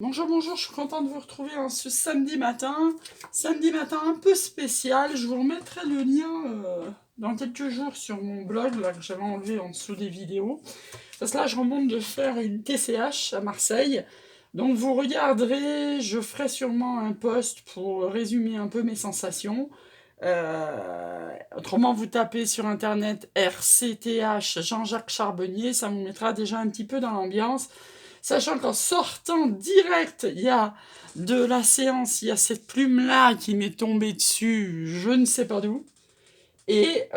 Bonjour, bonjour, je suis contente de vous retrouver ce samedi matin. Samedi matin un peu spécial. Je vous remettrai le lien dans quelques jours sur mon blog là, que j'avais enlevé en dessous des vidéos. Parce que là, je remonte de faire une TCH à Marseille. Donc vous regarderez, je ferai sûrement un post pour résumer un peu mes sensations. Autrement, vous tapez sur internet RCTH Jean-Jacques Charbonnier, ça vous mettra déjà un petit peu dans l'ambiance. Sachant qu'en sortant direct, il y a de la séance, il y a cette plume-là qui m'est tombée dessus, je ne sais pas d'où. Et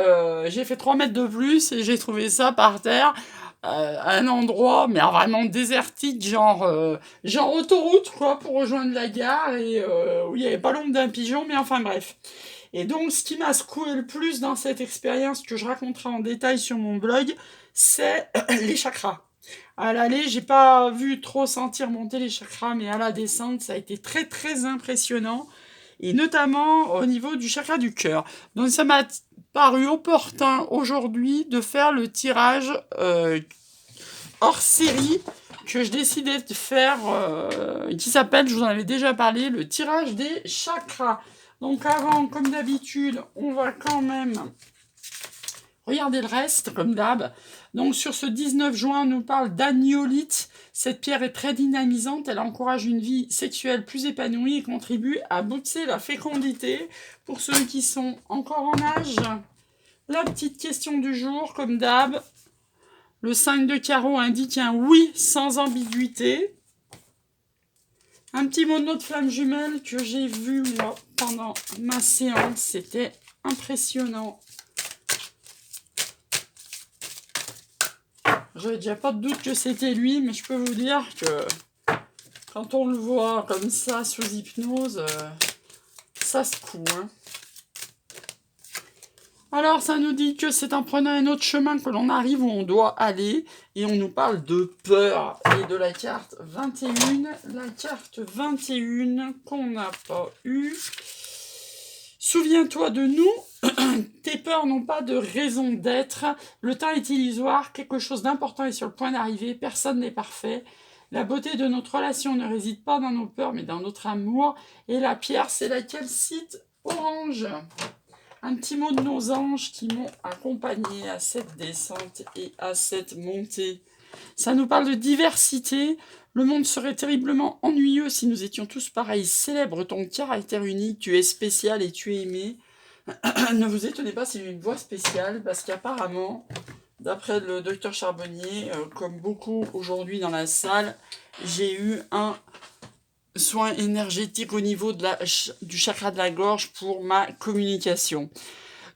j'ai fait 3 mètres de plus et j'ai trouvé ça par terre, à un endroit, mais vraiment désertique, genre autoroute, quoi, pour rejoindre la gare, et où il n'y avait pas l'ombre d'un pigeon, mais enfin bref. Et donc, ce qui m'a secoué le plus dans cette expérience, que je raconterai en détail sur mon blog, c'est les chakras. À l'aller, j'ai pas vu trop sentir monter les chakras, mais à la descente, ça a été très très impressionnant, et notamment au niveau du chakra du cœur. Donc ça m'a paru opportun aujourd'hui de faire le tirage hors série que je décidais de faire, qui s'appelle, je vous en avais déjà parlé, le tirage des chakras. Donc avant, comme d'habitude, on va quand même regardez le reste, comme d'hab. Donc sur ce 19 juin, on nous parle d'agnolite. Cette pierre est très dynamisante, elle encourage une vie sexuelle plus épanouie et contribue à booster la fécondité pour ceux qui sont encore en âge. La petite question du jour, comme d'hab. Le 5 de carreau indique un oui sans ambiguïté. Un petit mot de notre flamme jumelle que j'ai vu moi pendant ma séance, c'était impressionnant. J'avais déjà pas de doute que c'était lui, mais je peux vous dire que quand on le voit comme ça sous hypnose, ça secoue. Hein. Alors ça nous dit que c'est en prenant un autre chemin que l'on arrive où on doit aller, et on nous parle de peur et de la carte 21, la carte 21 qu'on n'a pas eue. Souviens-toi de nous, tes peurs n'ont pas de raison d'être, le temps est illusoire, quelque chose d'important est sur le point d'arriver, personne n'est parfait. La beauté de notre relation ne réside pas dans nos peurs, mais dans notre amour. Et la pierre, c'est la calcite orange. Un petit mot de nos anges qui m'ont accompagné à cette descente et à cette montée. Ça nous parle de diversité. Le monde serait terriblement ennuyeux si nous étions tous pareils. Célèbre ton caractère unique, tu es spécial et tu es aimé. Ne vous étonnez pas si j'ai une voix spéciale, parce qu'apparemment, d'après le docteur Charbonnier, comme beaucoup aujourd'hui dans la salle, j'ai eu un soin énergétique au niveau du chakra de la gorge pour ma communication.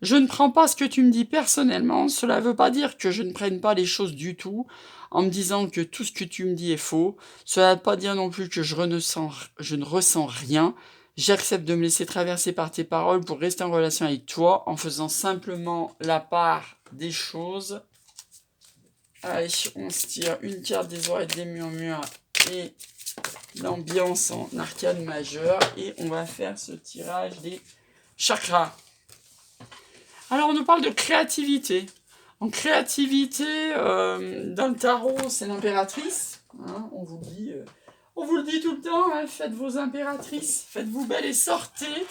Je ne prends pas ce que tu me dis personnellement, cela ne veut pas dire que je ne prenne pas les choses du tout, en me disant que tout ce que tu me dis est faux, cela ne veut pas dire non plus que je ne ressens rien, j'accepte de me laisser traverser par tes paroles pour rester en relation avec toi, en faisant simplement la part des choses. Allez, on se tire une carte des oreilles des murmures et l'ambiance en arcane majeure, et on va faire ce tirage des chakras. Alors, on nous parle de créativité. En créativité, dans le tarot, c'est l'impératrice. Hein, on vous le dit tout le temps, hein, faites vos impératrices, faites-vous belle et sortez.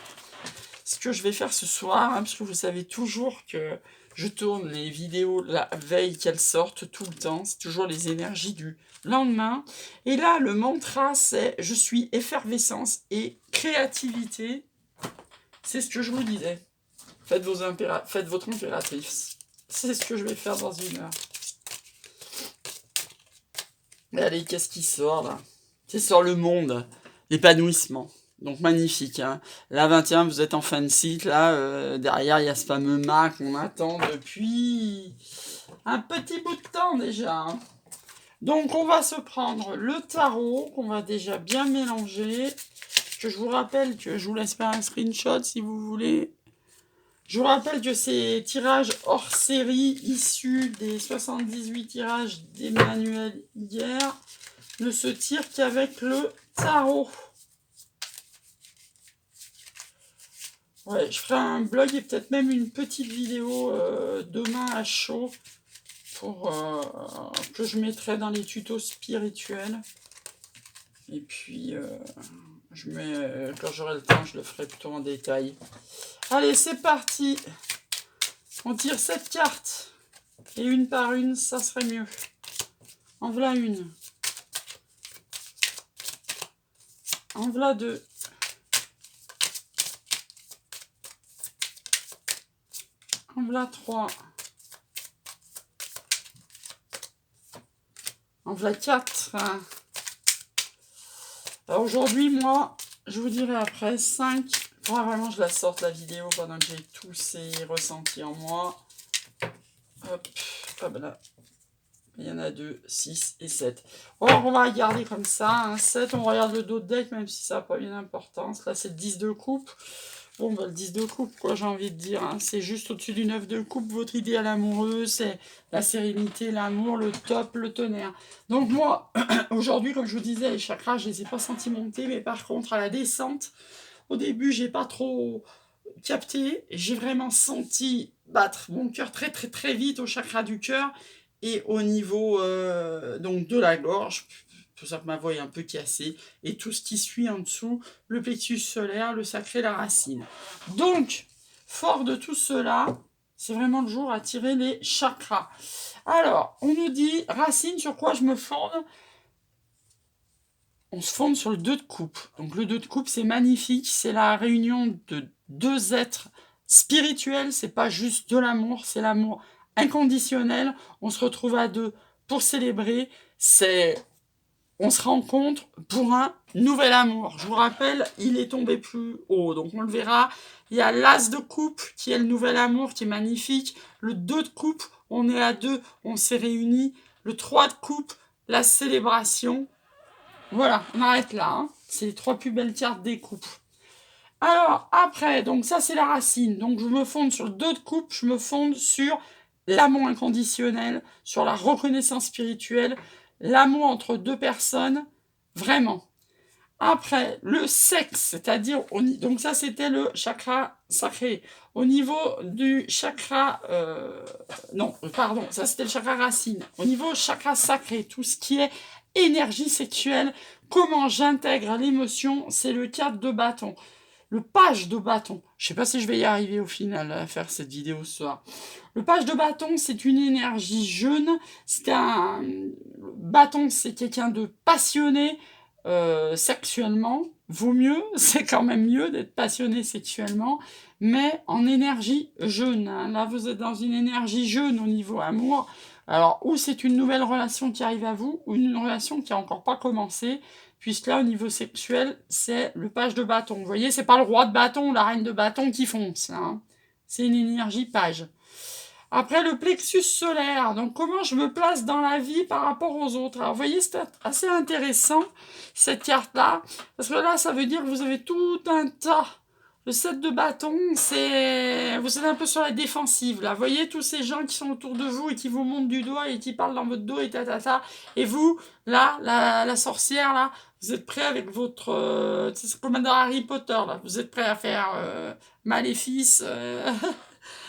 Ce que je vais faire ce soir, hein, parce que vous savez toujours que je tourne les vidéos la veille qu'elles sortent tout le temps. C'est toujours les énergies du lendemain. Et là, le mantra, c'est « Je suis effervescence et créativité ». C'est ce que je vous disais. Faites votre impératrice. C'est ce que je vais faire dans une heure. Mais allez, qu'est-ce qui sort là? C'est sur le monde. L'épanouissement. Donc magnifique. Hein. La 21, vous êtes en fin de cycle. Là, derrière, il y a ce fameux mât qu'on attend depuis un petit bout de temps déjà. Hein. Donc on va se prendre le tarot qu'on va déjà bien mélanger. Que je vous rappelle que je vous laisse faire un screenshot si vous voulez. Je vous rappelle que ces tirages hors série issus des 78 tirages d'Emmanuel hier ne se tirent qu'avec le tarot. Ouais, je ferai un blog et peut-être même une petite vidéo demain à chaud pour que je mettrai dans les tutos spirituels. Et puis, quand j'aurai le temps, je le ferai plutôt en détail. Allez, c'est parti. On tire 7 cartes. Et une par une, ça serait mieux. En voilà une. En voilà deux. En voilà trois. En voilà quatre. Alors aujourd'hui, moi, je vous dirai après 5. Il faudra vraiment que je la sorte la vidéo pendant que j'ai tous ces ressentis en moi. Hop, hop là. Il y en a 2, 6 et 7. On va regarder comme ça. Hein. 7, on regarde le dos de deck, même si ça n'a pas bien d'importance. Là, c'est le 10 de coupe. Bon, bah, le 10 de coupe, quoi, j'ai envie de dire. Hein. C'est juste au-dessus du 9 de coupe, votre idéal amoureux. C'est la sérénité, l'amour, le top, le tonnerre. Donc moi, aujourd'hui, comme je vous disais, les chakras, je ne les ai pas sentis monter. Mais par contre, à la descente, au début, j'ai pas trop capté. J'ai vraiment senti battre mon cœur très, très, très vite au chakra du cœur. Et au niveau donc de la gorge, c'est pour ça que ma voix est un peu cassée, et tout ce qui suit en dessous, le plexus solaire, le sacré, la racine. Donc, fort de tout cela, c'est vraiment le jour à tirer les chakras. Alors, on nous dit, racine, sur quoi je me fonde? On se fonde sur le 2 de coupe. Donc le 2 de coupe, c'est magnifique, c'est la réunion de deux êtres spirituels, c'est pas juste de l'amour, c'est l'amour inconditionnel. On se retrouve à deux pour célébrer, on se rencontre pour un nouvel amour. Je vous rappelle, il est tombé plus haut, donc on le verra. Il y a l'as de coupe qui est le nouvel amour, qui est magnifique. Le 2 de coupe, on est à deux, on s'est réunis. Le 3 de coupe, la célébration. Voilà, on arrête là. Hein. C'est les 3 plus belles cartes des coupes. Alors, après, donc ça c'est la racine. Donc je me fonde sur le 2 de coupe, je me fonde sur l'amour inconditionnel, sur la reconnaissance spirituelle, l'amour entre deux personnes, vraiment. Après, le sexe, c'est-à-dire, donc ça c'était le chakra sacré. Au niveau du chakra, non, pardon, ça c'était le chakra racine. Au niveau chakra sacré, tout ce qui est énergie sexuelle, comment j'intègre l'émotion, c'est le 4 de bâton. Le page de bâton. Je sais pas si je vais y arriver au final à faire cette vidéo ce soir. Le page de bâton, c'est une énergie jeune. C'est un bâton, c'est quelqu'un de passionné sexuellement. Vaut mieux, c'est quand même mieux d'être passionné sexuellement, mais en énergie jeune. Hein. Là, vous êtes dans une énergie jeune au niveau amour. Alors, ou c'est une nouvelle relation qui arrive à vous, ou une relation qui n'a encore pas commencé, puisque là, au niveau sexuel, c'est le page de bâton. Vous voyez, c'est pas le roi de bâton ou la reine de bâton qui fonce. Hein. C'est une énergie page. Après, le plexus solaire. Donc, comment je me place dans la vie par rapport aux autres. Alors, vous voyez, c'est assez intéressant, cette carte-là. Parce que là, ça veut dire que vous avez tout un tas. Le 7 de bâton, vous êtes un peu sur la défensive, là. Vous voyez tous ces gens qui sont autour de vous et qui vous montrent du doigt et qui parlent dans votre dos et ta. Et vous, là, la sorcière, là, vous êtes prêt avec votre... c'est comme dans Harry Potter, là. Vous êtes prêt à faire maléfice...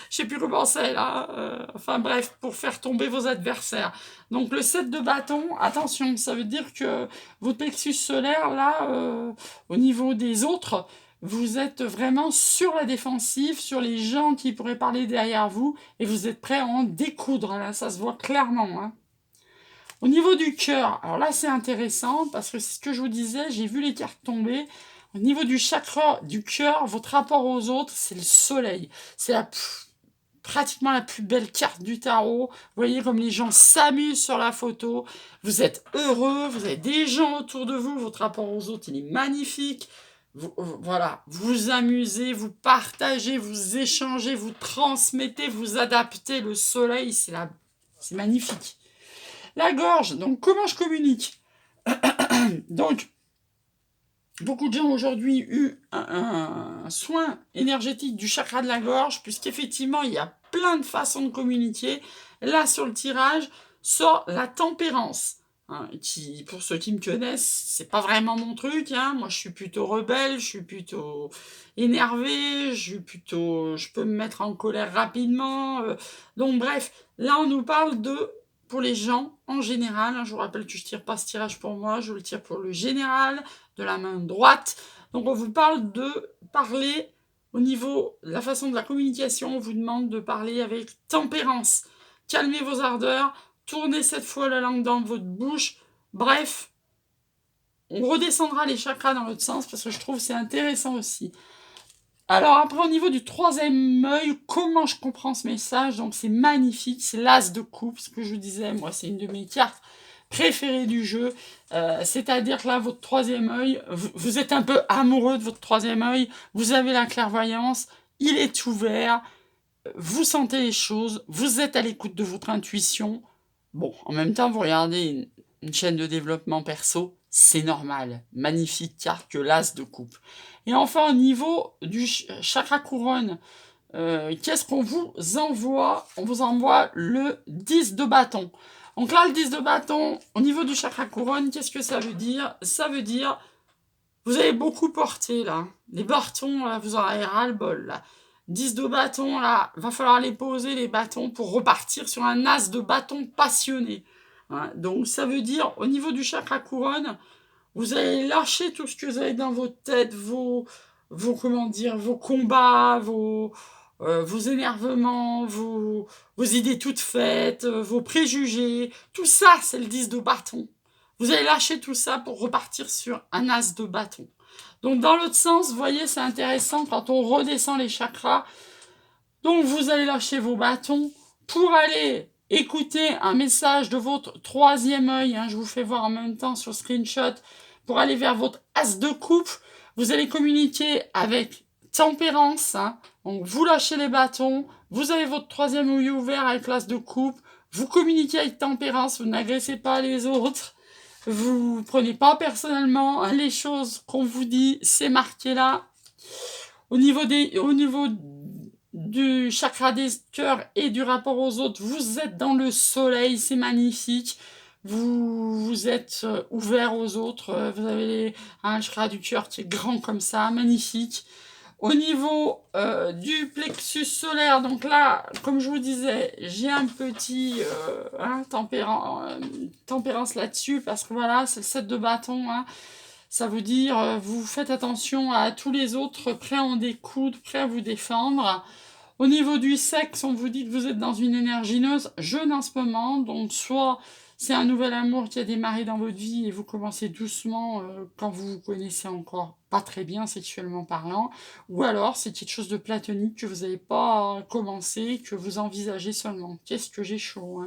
je sais plus comment c'est là, enfin bref, pour faire tomber vos adversaires. Donc le 7 de bâton, attention, ça veut dire que votre plexus solaire, là, au niveau des autres, vous êtes vraiment sur la défensive, sur les gens qui pourraient parler derrière vous, et vous êtes prêt à en découdre, là, ça se voit clairement. Hein. Au niveau du cœur, alors là c'est intéressant, parce que c'est ce que je vous disais, j'ai vu les cartes tomber. Au niveau du chakra du cœur, votre rapport aux autres, c'est le soleil. C'est pratiquement la plus belle carte du tarot. Vous voyez comme les gens s'amusent sur la photo. Vous êtes heureux, vous avez des gens autour de vous. Votre rapport aux autres, il est magnifique. Voilà, vous amusez, vous partagez, vous échangez, vous transmettez, vous adaptez. Le soleil, c'est magnifique. La gorge, donc comment je communique? Donc, beaucoup de gens aujourd'hui ont eu un soin énergétique du chakra de la gorge, puisqu'effectivement, il y a plein de façons de communiquer. Là, sur le tirage, sort la tempérance. Hein, qui, pour ceux qui me connaissent, c'est pas vraiment mon truc. Hein. Moi, je suis plutôt rebelle, je suis plutôt énervé, je peux me mettre en colère rapidement. Donc, bref, là, on nous parle de pour les gens en général. Je vous rappelle que je ne tire pas ce tirage pour moi, je le tire pour le général, de la main droite. Donc on vous parle de parler au niveau de la façon de la communication, on vous demande de parler avec tempérance. Calmez vos ardeurs, tournez cette fois la langue dans votre bouche. Bref, on redescendra les chakras dans l'autre sens parce que je trouve que c'est intéressant aussi. Alors après, au niveau du troisième œil, comment je comprends ce message? Donc c'est magnifique, c'est l'as de coupe, ce que je vous disais, moi c'est une de mes cartes préférées du jeu. C'est-à-dire que là, votre troisième œil, vous êtes un peu amoureux de votre troisième œil, vous avez la clairvoyance, il est ouvert, vous sentez les choses, vous êtes à l'écoute de votre intuition. Bon, en même temps, vous regardez une chaîne de développement perso, c'est normal. Magnifique carte que l'as de coupe. Et enfin, au niveau du chakra couronne, qu'est-ce qu'on vous envoie? On vous envoie le 10 de bâton. Donc là, le 10 de bâton, au niveau du chakra couronne, qu'est-ce que ça veut dire? Ça veut dire, vous avez beaucoup porté là. Les bâtons, là, vous en avez ras-le-bol là. 10 de bâton, là, va falloir les poser, les bâtons, pour repartir sur un as de bâton passionné. Hein, donc ça veut dire, au niveau du chakra couronne, vous allez lâcher tout ce que vous avez dans votre tête, vos combats, vos énervements, vos idées toutes faites, vos préjugés. Tout ça, c'est le 10 de bâton. Vous allez lâcher tout ça pour repartir sur un as de bâton. Donc dans l'autre sens, vous voyez, c'est intéressant quand on redescend les chakras. Donc vous allez lâcher vos bâtons pour aller écouter un message de votre troisième œil. Je vous fais voir en même temps sur screenshot. Pour aller vers votre as de coupe, vous allez communiquer avec tempérance. Donc vous lâchez les bâtons, vous avez votre troisième œil ouvert avec l'as de coupe, vous communiquez avec tempérance, vous n'agressez pas les autres. Vous prenez pas personnellement les choses qu'on vous dit, c'est marqué là. Au niveau du chakra des cœurs et du rapport aux autres, vous êtes dans le soleil, c'est magnifique. Vous êtes ouvert aux autres, vous avez un chakra du cœur qui est grand comme ça, magnifique. Au niveau du plexus solaire, donc là, comme je vous disais, j'ai un petit tempérance là-dessus, parce que voilà, c'est le 7 de bâton, ça veut dire, vous faites attention à tous les autres, prêts à en découdre, prêts à vous défendre. Au niveau du sexe, on vous dit que vous êtes dans une énergineuse jeune en ce moment, donc soit c'est un nouvel amour qui a démarré dans votre vie et vous commencez doucement quand vous vous connaissez encore pas très bien sexuellement parlant, ou alors c'est quelque chose de platonique que vous n'avez pas commencé, que vous envisagez seulement. Qu'est-ce que j'ai chaud,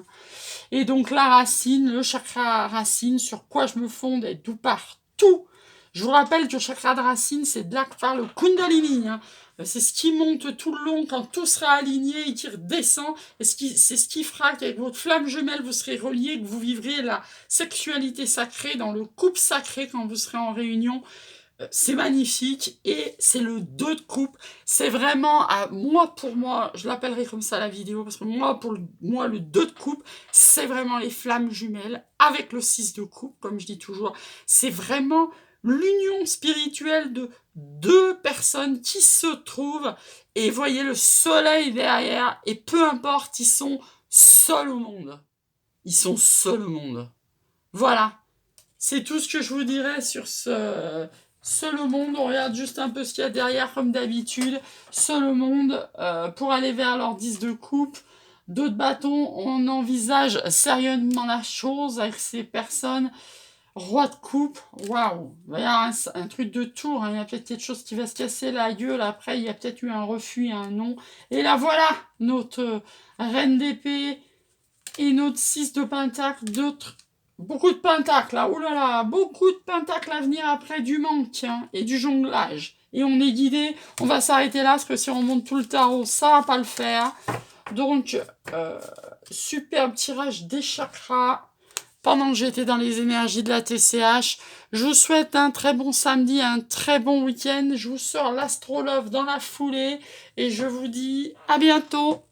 Et donc la racine, le chakra racine, sur quoi je me fonde et d'où part tout. Je vous rappelle que le chakra de racine, c'est de là que part le Kundalini. C'est ce qui monte tout le long quand tout sera aligné et qui redescend. Et c'est ce qui fera qu'avec votre flamme jumelle, vous serez reliés, que vous vivrez la sexualité sacrée dans le couple sacré quand vous serez en réunion. C'est magnifique et c'est le 2 de coupe. C'est vraiment, pour moi, je l'appellerai comme ça la vidéo, parce que moi, le 2 de coupe, c'est vraiment les flammes jumelles avec le 6 de coupe, comme je dis toujours. C'est vraiment l'union spirituelle de deux personnes qui se trouvent et voyez le soleil derrière et peu importe, ils sont seuls au monde. Ils sont seuls au monde. Voilà. C'est tout ce que je vous dirais sur Seul au monde. On regarde juste un peu ce qu'il y a derrière comme d'habitude. Seul au monde pour aller vers leur 10 de coupe. D'autres bâtons, on envisage sérieusement la chose avec ces personnes. Roi de coupe, waouh, il y a un truc de tour, il y a peut-être quelque chose qui va se casser la gueule, après il y a peut-être eu un refus et un non. Et là voilà, notre reine d'épée et notre 6 de pentacle, beaucoup de pentacles là, oulala, beaucoup de pentacles à venir après du manque et du jonglage. Et on est guidé, on va s'arrêter là, parce que si on monte tout le tarot, ça va pas le faire. Donc, superbe tirage des chakras. Pendant que j'étais dans les énergies de la TCH, je vous souhaite un très bon samedi, un très bon week-end. Je vous sors l'Astrolove dans la foulée et je vous dis à bientôt.